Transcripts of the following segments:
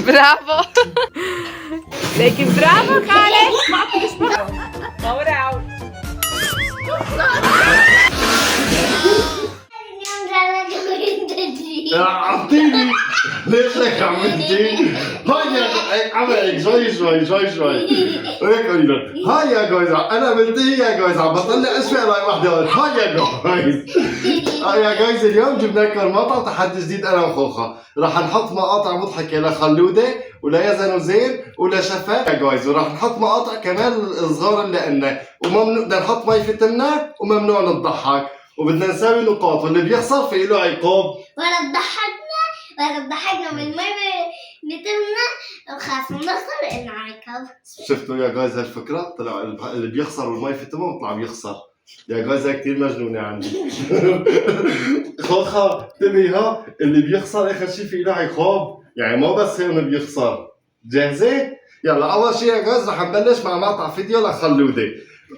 برافو. لكن برافو خالد. ما بتسمع. باور اوت. اعطيني ليش هيك عملتي؟ هاي يا عملك شوي هيك قولي له هاي يا جويز انا عملت ايه يا جويز عم بطلع اشفع لاي وحده هاي يا جويز. يا جويز اليوم جبنا لكم مقطع تحدي جديد انا وخوخه، رح نحط مقاطع مضحكه لخلوده وليزن وزين ولشفاء يا جويز، ورح نحط مقاطع كمان صغار لنا، وممنوع بدنا نحط مي في تمنا وممنوع نضحك، وبدنا نساوي نقاط، واللي بيخسر في له عقاب. ولا ضحكنا من المي بتمنا وخاف نخسر لأنه عقاب. شفتوا يا جايز هالفكرة؟ طلع اللي بيخسر والمي في تمه بيطلع بيخسر. يا جايز كثير مجنونة عندي. خوخة انتبهي ها، اللي بيخسر اخر شيء في له عقاب، يعني مو بس هون بيخسر. جاهزة؟ يلا أول شيء يا جايز رح نبلش مع مقطع فيديو لخلودة.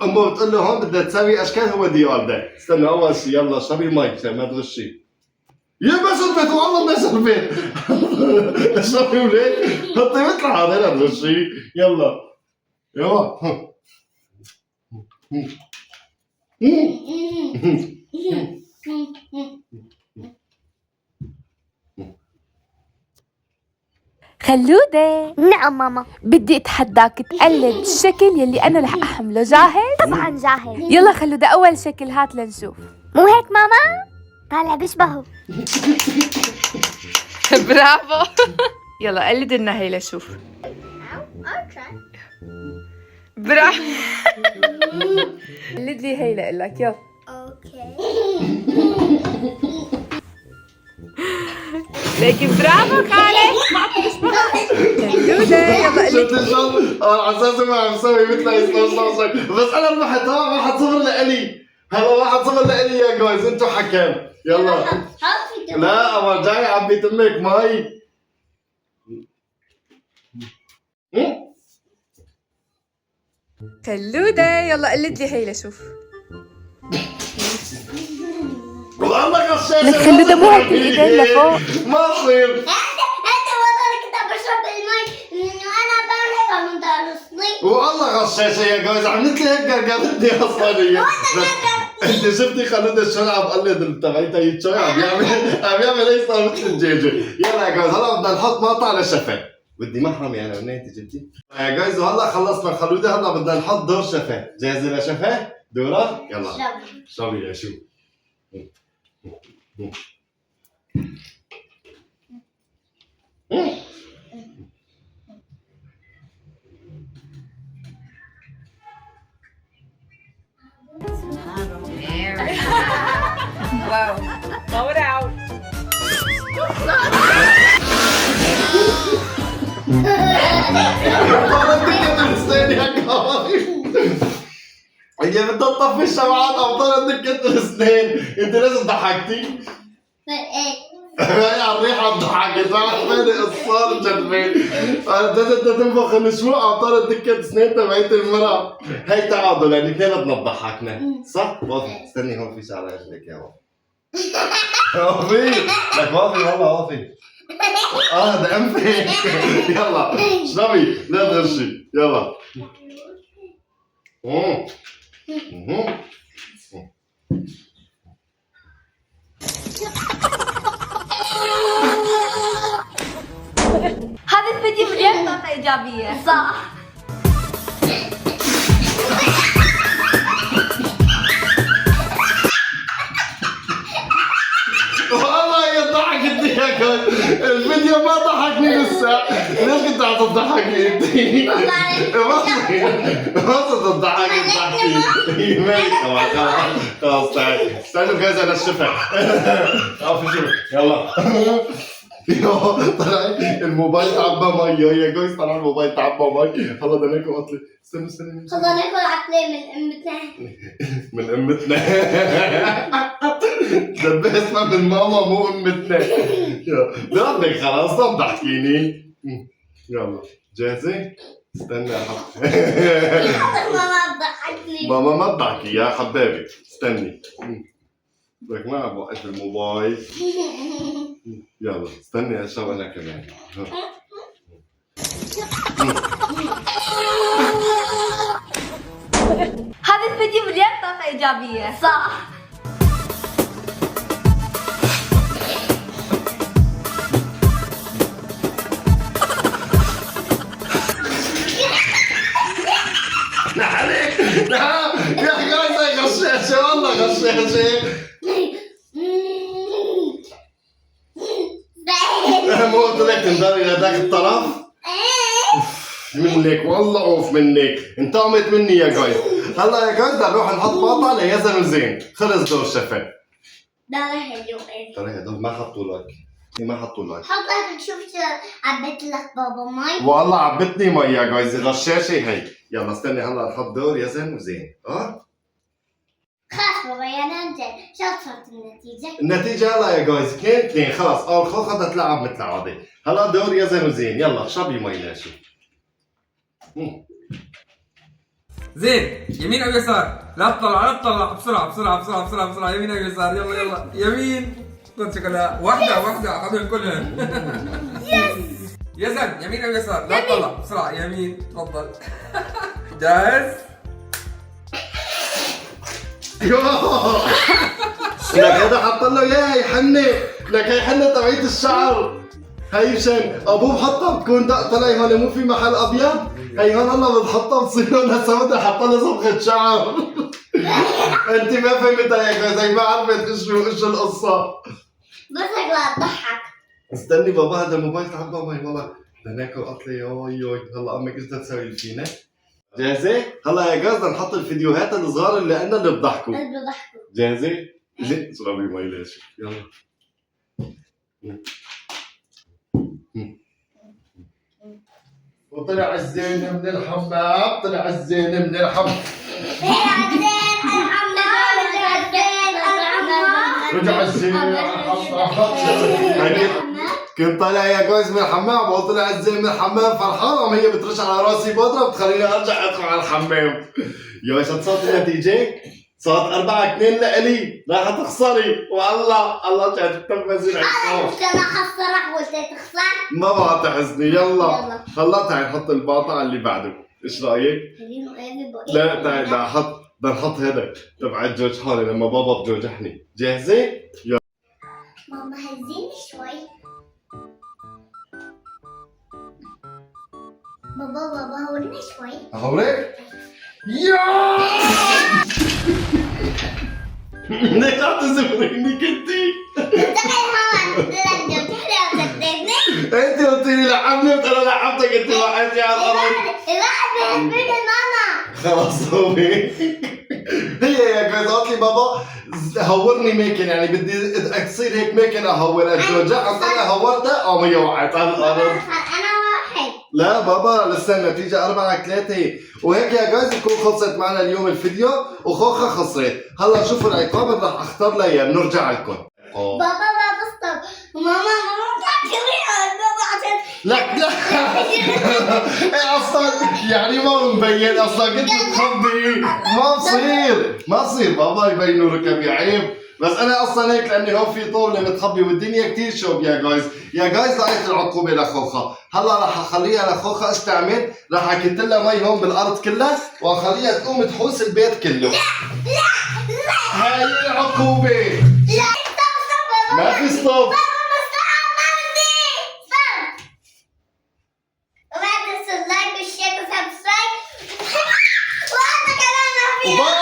أمه بتقول له هون بدها تساوي أشكال هو ديال ده. استنى أول شيء يلا اشربي المي عشان ما تغشي. يا ما شربت والله ما شربت. اشربي وليه؟ حطي مثل هذا تغشي. يلا يلا. خلودة. نعم ماما. بدي اتحداك تقلد الشكل يلي انا رح احمله. جاهز؟ طبعا جاهز. يلا خلودة اول شكل هات لنشوف. مو هيك ماما؟ طالع بيشبهه. برافو. يلا قلد لنا هي لشوف. برافو. قلد لي هي لقلك يلا. اوكي. لكن برافو خالد. ما بتسمع. خلودة يلا قلد. شفت الشغل؟ على اساس ما عم سوي مثل بس انا ربحت. ها 1-0 لإلي. هلا 1-0 لإلي يا جويز، انتو حكام. يلا. لا اول جاي عبي تمك مي. خلودة يلا قلد لي هي لشوف. والله غشاش. لك خلودة مو هيك الايدين لفوق. ما تصير. انت والله كنت بشرب المي انه انا بعمل عم تدرسني. والله غشاشة يا جويز، عملت لي هيك قرقرتني اصلا هي. انت شفتي خلودة شلون عم قلد تبعيتها هي شوي عم يعمل هيك صار مثل الدجاجة. يلا يا جويز هلا بدنا نحط مقطع للشفا. بدي محرمي انا منين انت جبتي؟ يا جويز وهلا خلصنا خلودة، هلا بدنا نحط دور شفا. جاهزة لشفا؟ دورة؟ يلا. اشربي يا شو. واو. باور اوت. هي بدها تطفي الشمعات او طلعت دكة الاسنان، انت لازم ضحكتي. هاي على الريحة ضحكت، عرفاني قصار جنبي. بدها تنفخ الشموع او طلعت دكة اسنان تبعت المرأة. هي تعادل يعني اثنيناتنا ضحكنا، صح؟ وافي استني هون في شعر رجلك يا وافي. لك وافي والله وافي. ده انفي. يلا اشربي لا تغشي يلا. هذا الفيديو مليان طاقة إيجابية. صح. والله يا ضحكتني يا كل الفيديو ما ضحكني لسه. ليش كنت عم تضحكي انت؟ ما صرت تضحكي خلاص تعالي استنوا جاهزة انا الشفا. في شو يلا. طلع الموبايل تعبى مي يا جويز، طلع الموبايل تعبى مي. هلا بدنا ناكل قطلة. استنوا خلينا ناكل عقلة من امتنا. من امتنا. ده اسمها من ماما مو امتنا. بدك خلاص ضل تحكيني. يلا جاهزة؟ استنى احط. ماما تضحكني. ماما ما تضحكي يا حبابي، استني. لك ما عم وقف الموبايل. يلا استني اشرب انا كمان. هذا الفيديو مليان طاقة إيجابية. صح. لا عليك لا يا جايز غشاشة والله غشاشة. مو قلت لك تنضري لهداك الطرف؟ منك والله اوف منك، انتقمت مني يا جايز. هلا يا جايز بدنا نروح نحط باطا ليزن وزين، خلص دور شفا. ده هدول ترى هدول ما حطوا لك، ما حطوا لك. حطك تشوف شو عبيت لك بابا مي. والله عبتني مي يا جايز، غشاشة هي. يلا استني هلا نحط دور يزن وزين، خلاص بابا يا ننزل، شو صارت النتيجة؟ النتيجة هلا يا جايز 2-2 خلص، أول خوخة بدها تلعب مثل العادة. هلا دور يزن وزين، يلا اشربي مي لاشي. زين يمين او يسار؟ لا تطلع لا تطلع، بسرعه بسرعه بسرعه بسرعه بسرعه، يمين او يسار؟ يلا يلا يمين. خذ شوكولا واحده واحده، اخذهم كلهم. يزن يمين او يسار؟ لا تطلع بسرعه، يمين تفضل. جاهز؟ لك هذا حط له اياها هي حنة، لك هي حنة تبعيت الشعر. هي مشان ابوه بحطها بتكون طلع هون مو في محل ابيض، هي هون الله بتحطها بتصير لونها سوداء، حط لها صبغة شعر. انت ما فهمتها يا جوز، هي ما عرفت شو القصة. بس لا تضحك. استني بابا هذا الموبايل تعبى مي والله، بدنا ناكل قطلة. يوي هلا امك ايش بدها تسوي فينا؟ جاهزة؟ هلا يا جوز بدنا نحط الفيديوهات الصغار اللي عندنا اللي بضحكوا. اللي بضحكوا. جاهزة؟ زين اشربي مي ليش؟ يلا. وطلع الزين من الحمام، طلع الزين من الحمام. رجع الزين كنت طالع يا جوز من الحمام وطلع الزين من الحمام فرحان، قام هي بترش على راسي بودرة بتخليني ارجع ادخل على الحمام. يا شو صارت النتيجة؟ صارت 4-2 لإلي، راح تخسري والله الله جاي تتنفسي انا مش انا خسرك قلت تخسر. ما بعتحزني. يلا هلا تعي نحط الباطا اللي بعده، ايش رايك؟ لا تعي بدنا نحط هذا تبع جوج حالي لما بابا بجوجحني. جاهزة؟ يلا ماما هزيني شوي. بابا هوريني شوي. اهوريك؟ يا ليش عم تزوريني كنتي؟ انت قلت لي لعبني وانا لعبتك، انت وقعتي على الارض. لا بحبني ماما. خلص هو هي يا جوز قالت لي بابا هورني ميكن، يعني بدي تصير هيك ميكن اهورها جوجا، قمت انا هورتها قام هي وقعت على الارض. انا واحد. لا بابا لسه النتيجة 4-3، وهيك يا جوز تكون خلصت معنا اليوم الفيديو وخوخة خسرت. هلا شوفوا العقاب اللي رح اختار لها اياه، بنرجع لكم. بابا ستوب. ماما بابا عشان لا اصلا يعني ما مبين، اصلا كنت بتخبي. ما بصير بابا يبينوا ركبي، عيب. بس انا اصلا هيك لاني هون في طاوله متخبي والدنيا كثير شوب يا جايز. يا جايز لقيت العقوبه لخوخه، هلا رح اخليها لخوخه ايش تعمل؟ رح اكت لها مي هون بالارض كلها واخليها تقوم تحوس البيت كله. لا هاي العقوبه. لا ستوب ما في ستوب. وبعد